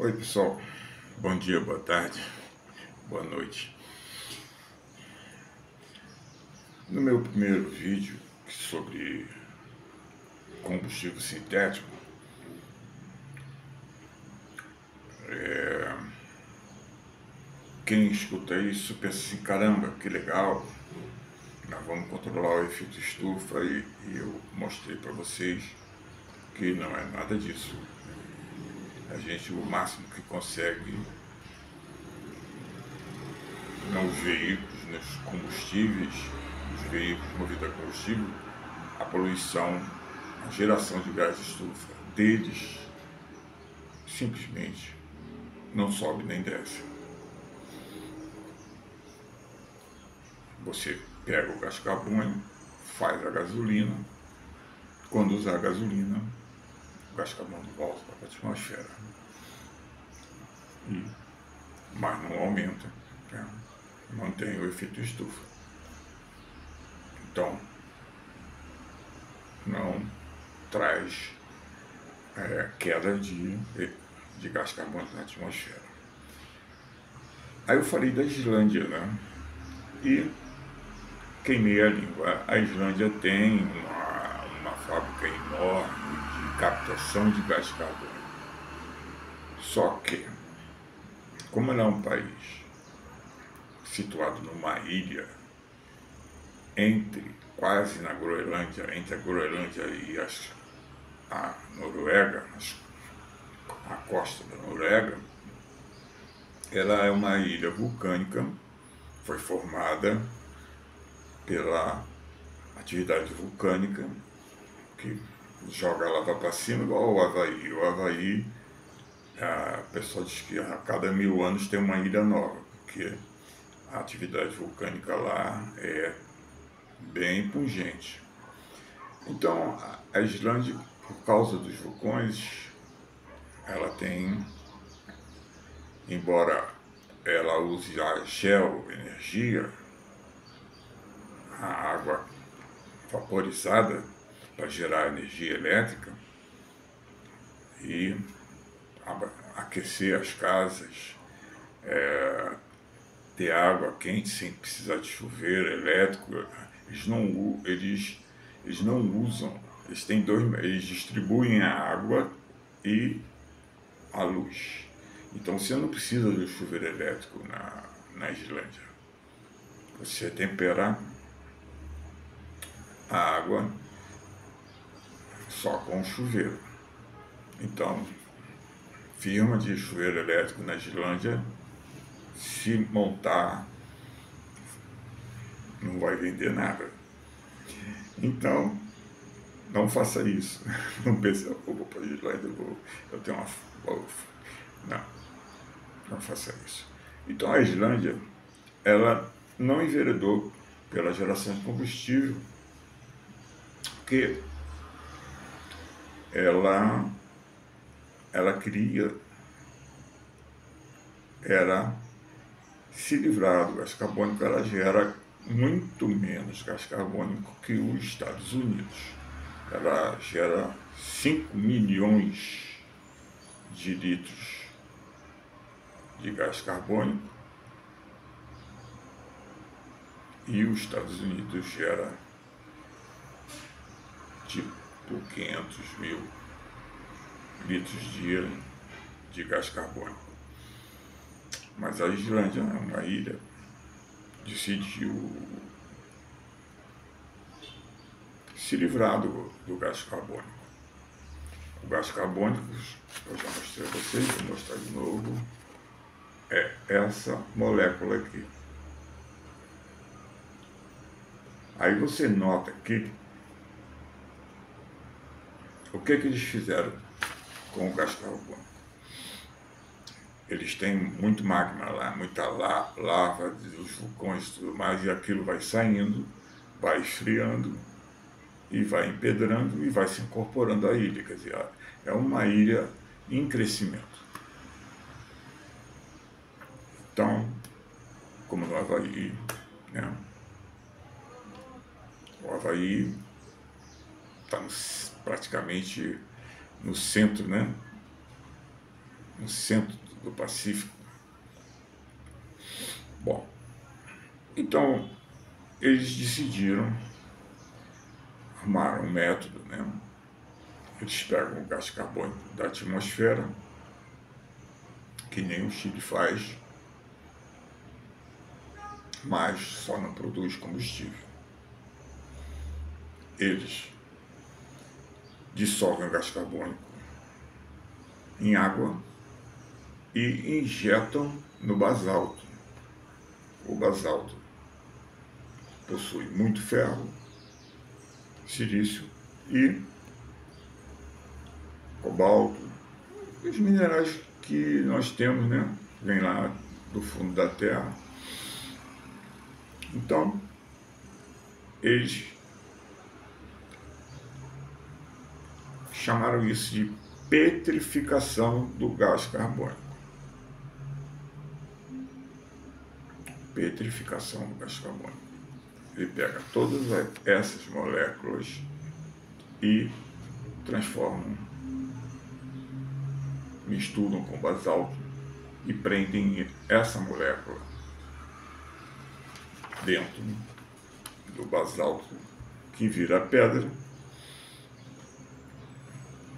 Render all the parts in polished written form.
Oi pessoal, bom dia, boa tarde, boa noite. No meu primeiro vídeo sobre combustível sintético, quem escuta isso pensa assim, caramba, que legal, nós vamos controlar o efeito estufa e eu mostrei para vocês que não é nada disso. A gente, o máximo que consegue nos veículos, nos combustíveis, nos veículos movidos a combustível, a poluição, a geração de gás de estufa deles simplesmente não sobe nem desce. Você pega o gás carbônico, faz a gasolina, quando usar a gasolina, o gás carbônico volta para a atmosfera. Mas não aumenta, né? Mantém o efeito estufa. Então, não traz queda de gás carbônico na atmosfera. Aí eu falei da Islândia, né? E queimei a língua. A Islândia tem uma fábrica enorme de captação de gás carbônico. Só que, como ela é um país situado numa ilha quase na Groenlândia, entre a Groenlândia e a Noruega, a costa da Noruega, ela é uma ilha vulcânica, foi formada pela atividade vulcânica que joga lava para cima igual o Havaí. O Havaí, a pessoa diz que a cada 1000 anos tem uma ilha nova, porque a atividade vulcânica lá é bem pungente. Então, a Islândia, por causa dos vulcões, ela tem, embora ela use a geoenergia, a água vaporizada para gerar energia elétrica e aquecer as casas, ter água quente sem precisar de chuveiro elétrico. Eles não usam, eles distribuem a água e a luz. Então você não precisa do chuveiro elétrico na Islândia. Você tempera a água só com o chuveiro. Então, firma de chuveiro elétrico na Islândia, se montar, não vai vender nada. Então, não faça isso. Não pense, eu vou para a Islândia, eu tenho uma... Não faça isso. Então, a Islândia, ela não enveredou pela geração de combustível, porque ela queria se livrar do gás carbônico. Ela gera muito menos gás carbônico que os Estados Unidos. Ela gera 5 milhões de litros de gás carbônico e os Estados Unidos gera tipo 500 mil litros dia de gás carbônico. Mas a Islândia é uma ilha, decidiu se livrar do gás carbônico. O gás carbônico, eu já mostrei a vocês, vou mostrar de novo, é essa molécula aqui. Aí você nota que o que eles fizeram com o gás carbônico? Eles têm muito magma lá, muita lava dos vulcões e tudo mais, e aquilo vai saindo, vai esfriando, e vai empedrando e vai se incorporando à ilha. Quer dizer, é uma ilha em crescimento. Então, como no Havaí, né? O Havaí está praticamente no centro, né, no centro do Pacífico. Bom, então eles decidiram armar um método, né? Eles pegam o gás carbônico da atmosfera, que nem o Chile faz, mas só não produz combustível. Eles dissolvem o gás carbônico em água e injetam no basalto. O basalto possui muito ferro, silício e cobalto, os minerais que nós temos, né? Vem lá do fundo da terra. Então, eles chamaram isso de petrificação do gás carbônico. Petrificação do gás carbônico. Ele pega todas essas moléculas e transformam, misturam com basalto e prendem essa molécula dentro do basalto, que vira pedra.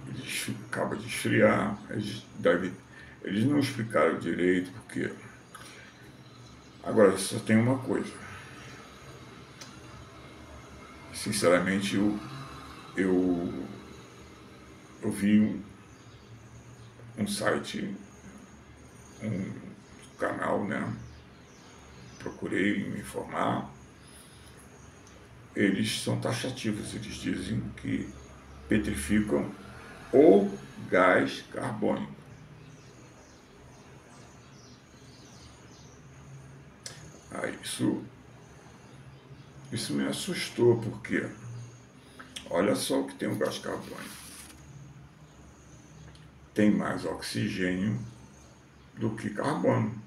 Eles acabam de esfriar. Eles não explicaram direito porque. Agora, só tem uma coisa. Sinceramente, eu vi um site, um canal, né? Procurei me informar. Eles são taxativos, eles dizem que petrificam o gás carbônico. Isso me assustou, porque olha só o que tem o gás carbônico. Tem mais oxigênio do que carbono.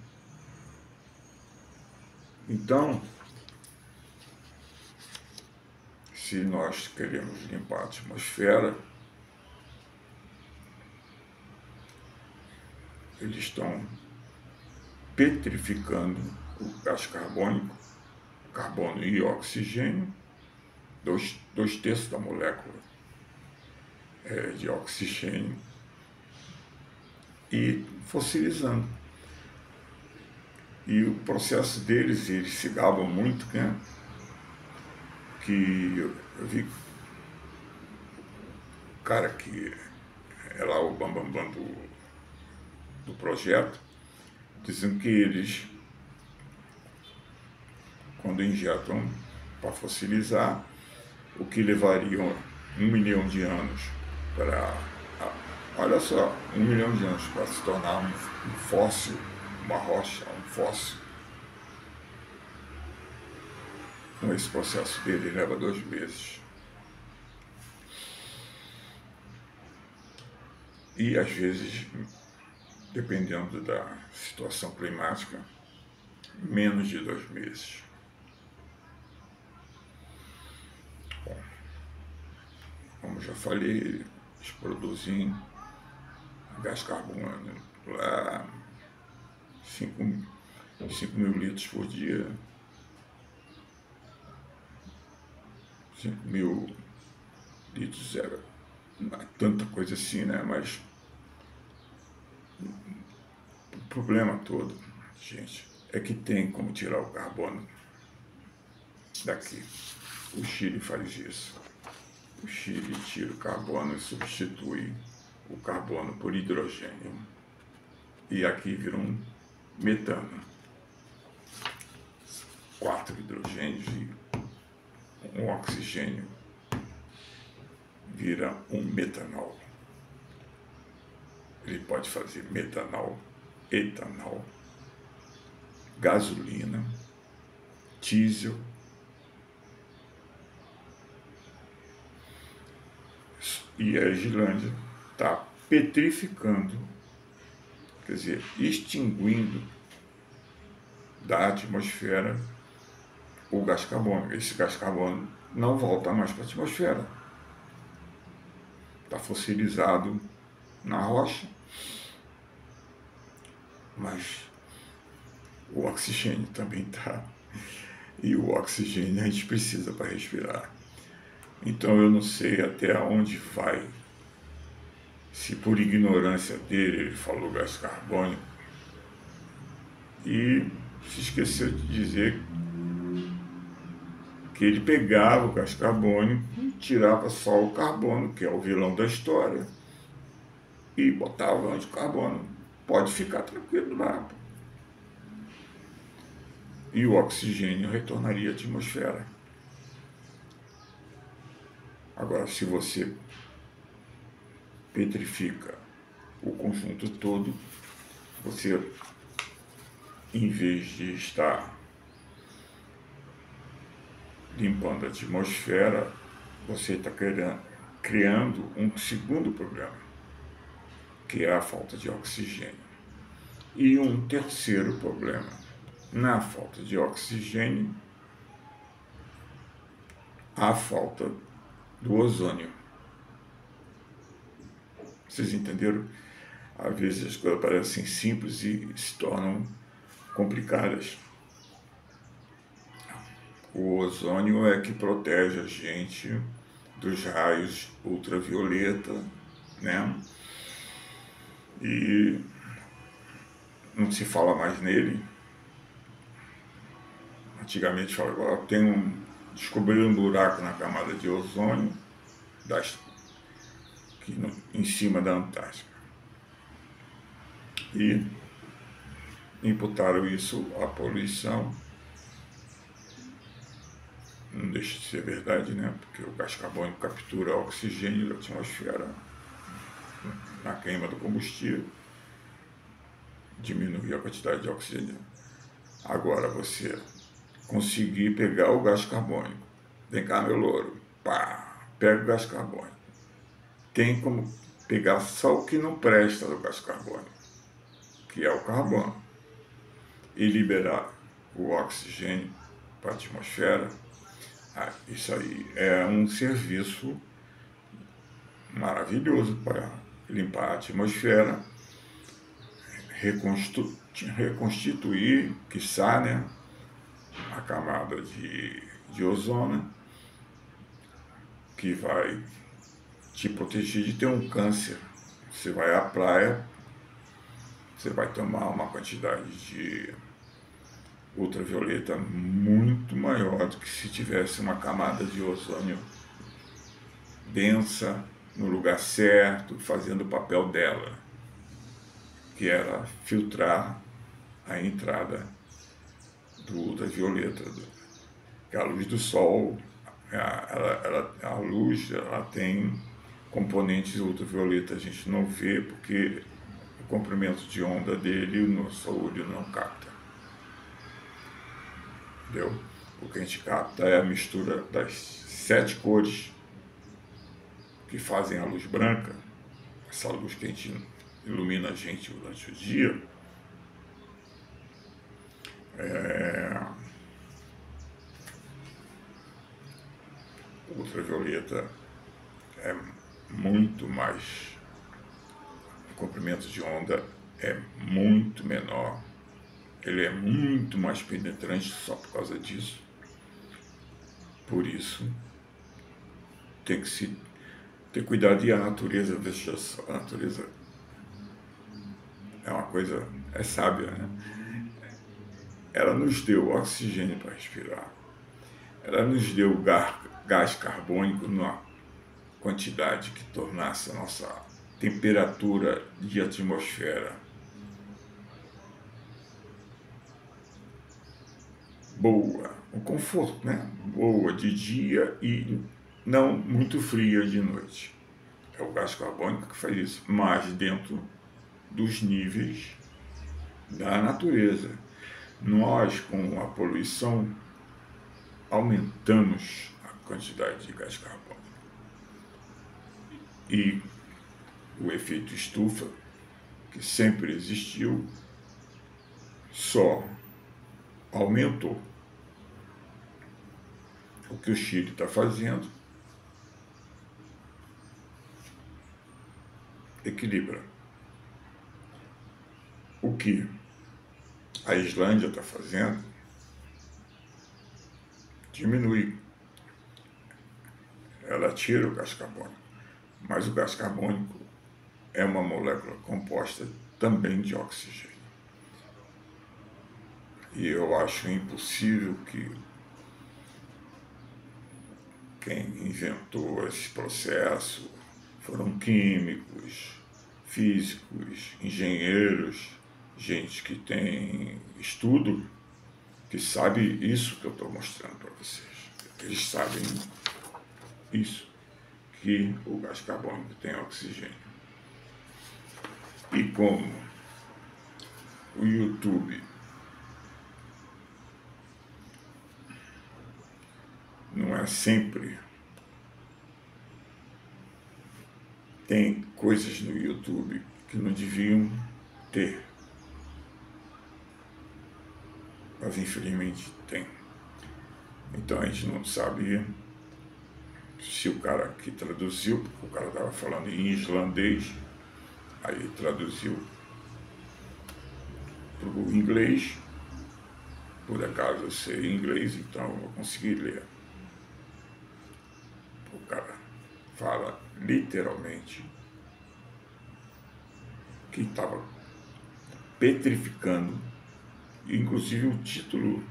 Então, se nós queremos limpar a atmosfera, eles estão petrificando o gás carbônico, carbono e oxigênio, dois terços da molécula de oxigênio, e fossilizando. E o processo deles, eles se gabam muito, né? Que eu vi o cara que é lá o bambambam do projeto, dizendo que eles, quando injetam para fossilizar, o que levaria 1 milhão de anos para, olha só, 1 milhão de anos para se tornar um fóssil, uma rocha, um fóssil. Com esse processo dele leva 2 meses. E às vezes, dependendo da situação climática, menos de 2 meses. Bom, como já falei, eles produzem gás carbônico lá 5 mil litros por dia. 5 mil litros não é tanta coisa assim, né? Mas o problema todo, gente, é que tem como tirar o carbono daqui. O Chile faz isso. O Chile tira o carbono e substitui o carbono por hidrogênio. E aqui vira um metano. 4 hidrogênios e um oxigênio vira um metanol. Ele pode fazer metanol, etanol, gasolina, diesel. E a Islândia está petrificando, quer dizer, extinguindo da atmosfera o gás carbônico. Esse gás carbônico não volta mais para a atmosfera. Está fossilizado na rocha mas o oxigênio também está. E o oxigênio a gente precisa para respirar. Então eu não sei até onde vai. Se por ignorância dele ele falou gás carbônico e se esqueceu de dizer que ele pegava o gás carbônico e tirava só o carbono, que é o vilão da história, e botava onde o carbono. Pode ficar tranquilo lá. E o oxigênio retornaria à atmosfera. Agora, se você petrifica o conjunto todo, você, em vez de estar limpando a atmosfera, você está criando um segundo problema, que é a falta de oxigênio. E um terceiro problema, na falta de oxigênio, a falta do ozônio. Vocês entenderam? Às vezes as coisas parecem simples e se tornam complicadas. O ozônio é que protege a gente dos raios ultravioleta, né? E não se fala mais nele. Antigamente falava, agora descobriram um buraco na camada de ozônio em cima da Antártica. E imputaram isso à poluição. Não deixa de ser verdade, né? Porque o gás carbônico captura oxigênio da atmosfera na queima do combustível, diminui a quantidade de oxigênio. Agora você conseguir pegar o gás carbônico, vem cá meu louro, pá, pega o gás carbônico. Tem como pegar só o que não presta do gás carbônico, que é o carbono, e liberar o oxigênio para a atmosfera. Isso aí é um serviço maravilhoso para limpar a atmosfera, reconstituir, quiçá, né, a camada de ozônio, que vai te proteger de ter um câncer. Você vai à praia, você vai tomar uma quantidade de ultravioleta muito maior do que se tivesse uma camada de ozônio densa, no lugar certo, fazendo o papel dela, que era filtrar a entrada do ultravioleta, que a luz do sol, a luz ela tem componentes ultravioleta, a gente não vê porque o comprimento de onda dele o nosso olho não capta. Entendeu? O que a gente capta é a mistura das 7 cores que fazem a luz branca, essa luz que a gente ilumina a gente durante o dia. O ultravioleta é muito mais, o comprimento de onda é muito menor, ele é muito mais penetrante só por causa disso. Por isso, tem que se ter cuidado. E a natureza, veja só, a natureza é uma coisa, é sábia, né? Ela nos deu oxigênio para respirar, ela nos deu gás carbônico numa quantidade que tornasse a nossa temperatura de atmosfera boa, o conforto, né? Boa de dia e não muito fria de noite. É o gás carbônico que faz isso, mas dentro dos níveis da natureza. Nós, com a poluição, aumentamos a quantidade de gás carbônico. E o efeito estufa, que sempre existiu, só aumentou. O que o Chile está fazendo equilibra. O que a Islândia está fazendo, diminui. Ela tira o gás carbônico, mas o gás carbônico é uma molécula composta também de oxigênio. E eu acho impossível que quem inventou esse processo foram químicos, físicos, engenheiros, gente que tem estudo, que sabe isso que eu estou mostrando para vocês. Eles sabem isso, que o gás carbônico tem oxigênio. E como o YouTube não é sempre, tem coisas no YouTube que não deviam ter, mas infelizmente tem. Então a gente não sabia se o cara que traduziu, porque o cara estava falando em islandês, aí traduziu para o inglês, por acaso eu sei inglês, então eu consegui ler. O cara fala literalmente que estava petrificando, inclusive o título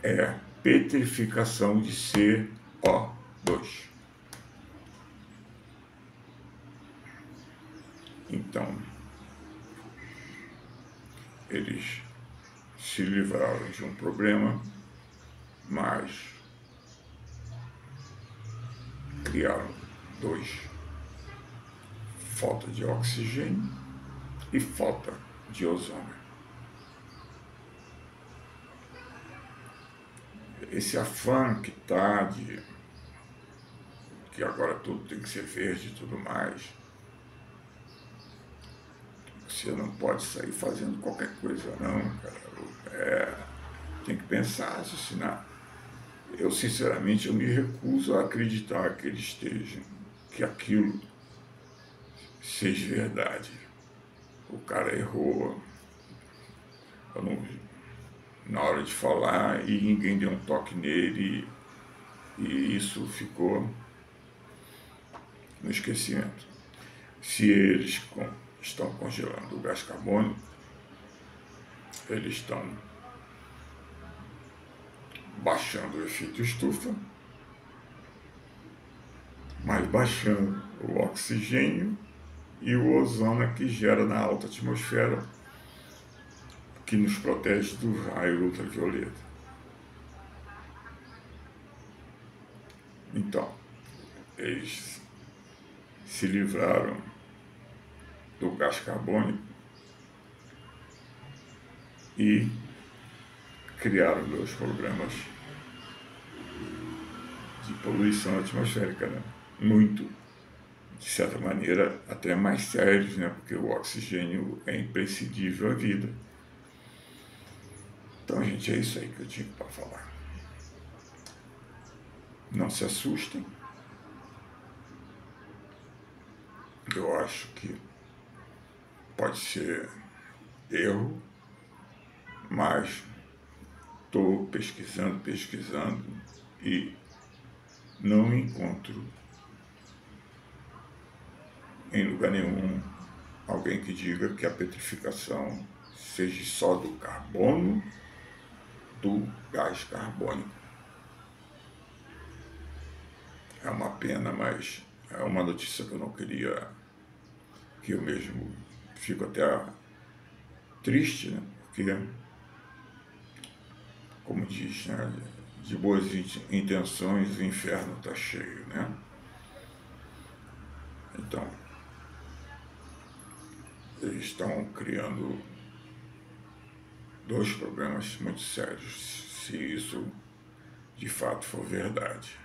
é petrificação de CO2. Então, eles se livraram de um problema, mas criaram dois: falta de oxigênio e falta de ozônio. Esse afã que está de que agora tudo tem que ser verde e tudo mais, você não pode sair fazendo qualquer coisa não, cara. Tem que pensar, raciocinar. Eu, sinceramente, eu me recuso a acreditar que eles estejam, que aquilo seja verdade. O cara errou na hora de falar e ninguém deu um toque nele e isso ficou no esquecimento. Se eles estão congelando o gás carbônico, eles estão baixando o efeito estufa, mas baixando o oxigênio e o ozônio que gera na alta atmosfera, que nos protege do raio ultravioleta. Então, eles se livraram do gás carbônico e criaram dois problemas de poluição atmosférica, né? Muito, de certa maneira, até mais sérios, né? Porque o oxigênio é imprescindível à vida. Então, gente, é isso aí que eu tinha para falar. Não se assustem. Eu acho que pode ser erro, mas estou pesquisando e não encontro em lugar nenhum alguém que diga que a petrificação seja só do carbono, do gás carbônico. É uma pena, mas é uma notícia que eu não queria, que eu mesmo fico até triste, né? Porque, como diz, né? De boas intenções o inferno está cheio, né? Então, eles estão criando dois problemas muito sérios, se isso de fato for verdade.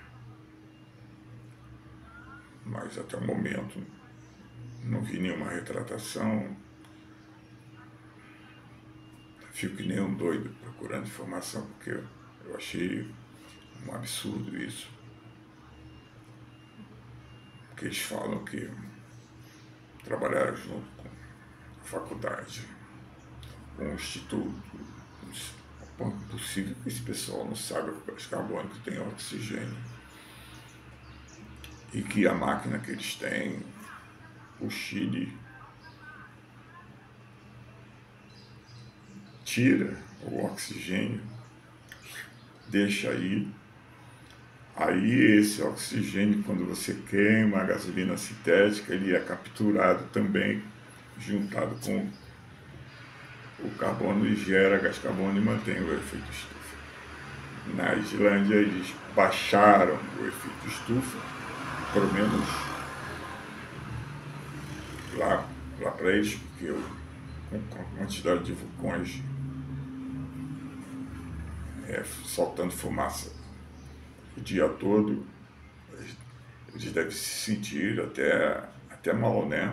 Mas até o momento não vi nenhuma retratação. Fico que nem um doido procurando informação, porque eu achei um absurdo isso. Porque eles falam que trabalharam junto com a faculdade, com o instituto. É possível que esse pessoal não saiba que o gás carbônico tem oxigênio e que a máquina que eles têm, o Chile, tira o oxigênio, deixa aí esse oxigênio, quando você queima a gasolina sintética, ele é capturado também, juntado com o carbono, e gera gás carbônico e mantém o efeito estufa. Na Islândia eles baixaram o efeito estufa, pelo menos lá para eles, porque com a quantidade de vulcões soltando fumaça o dia todo, eles devem se sentir até mal, né?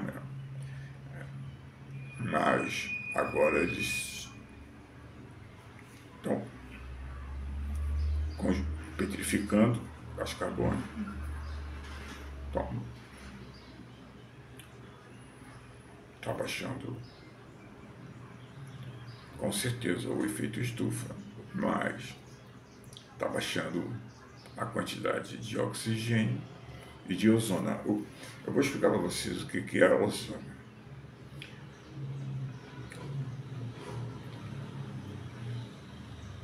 Mas agora eles estão petrificando gás carbônico. Então, está baixando com certeza o efeito estufa, mas está baixando a quantidade de oxigênio e de ozônio. Eu vou explicar para vocês o que é ozônio.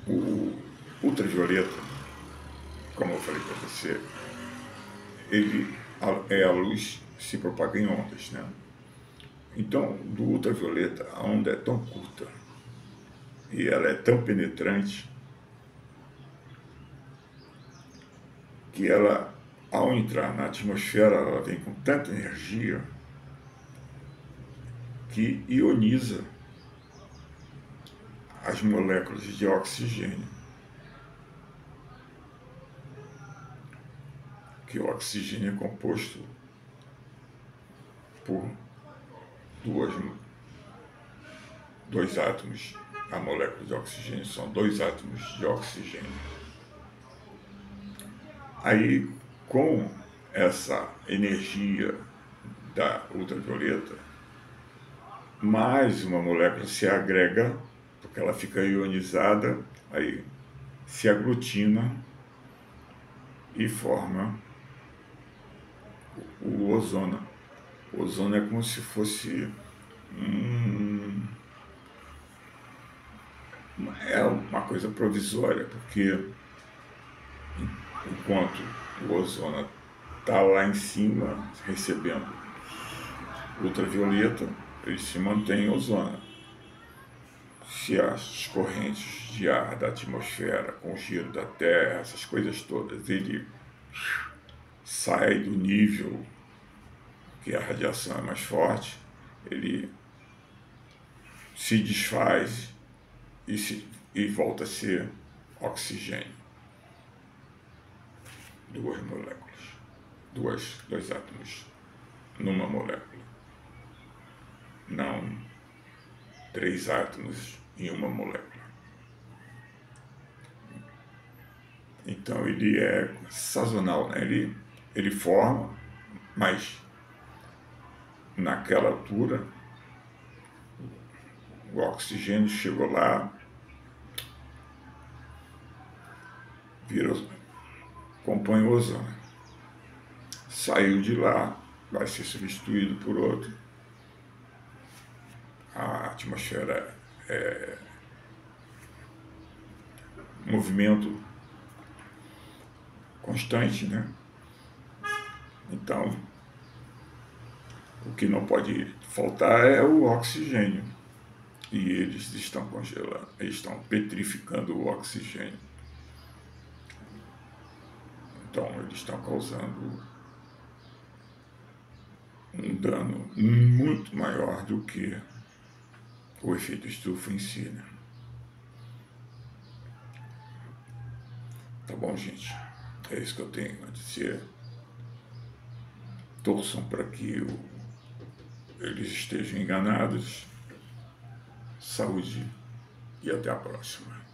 O ultravioleta, como eu falei para você, a luz se propaga em ondas, né? Então, do ultravioleta, a onda é tão curta e ela é tão penetrante que ela, ao entrar na atmosfera, ela vem com tanta energia que ioniza as moléculas de oxigênio. Que o oxigênio é composto por dois átomos. A molécula de oxigênio são 2 átomos de oxigênio. Aí, com essa energia da ultravioleta, mais uma molécula se agrega, porque ela fica ionizada, aí se aglutina e forma o ozônio. O ozônio é como se fosse é uma coisa provisória, porque enquanto o ozônio está lá em cima recebendo ultravioleta, ele se mantém ozônio. Se as correntes de ar da atmosfera, com o giro da Terra, essas coisas todas, ele sai do nível que a radiação é mais forte, ele se desfaz e volta a ser oxigênio. 2 moléculas, dois átomos numa molécula, não 3 átomos em uma molécula. Então ele é sazonal, né? Ele forma, mas naquela altura o oxigênio chegou lá, compõe o ozônio. Saiu de lá, vai ser substituído por outro. A atmosfera é movimento constante, né? Então, o que não pode faltar é o oxigênio. E eles estão congelando, eles estão petrificando o oxigênio. Então, eles estão causando um dano muito maior do que o efeito estufa em si, né? Tá bom, gente? É isso que eu tenho a dizer. Torçam para que eles estejam enganados. Saúde e até a próxima.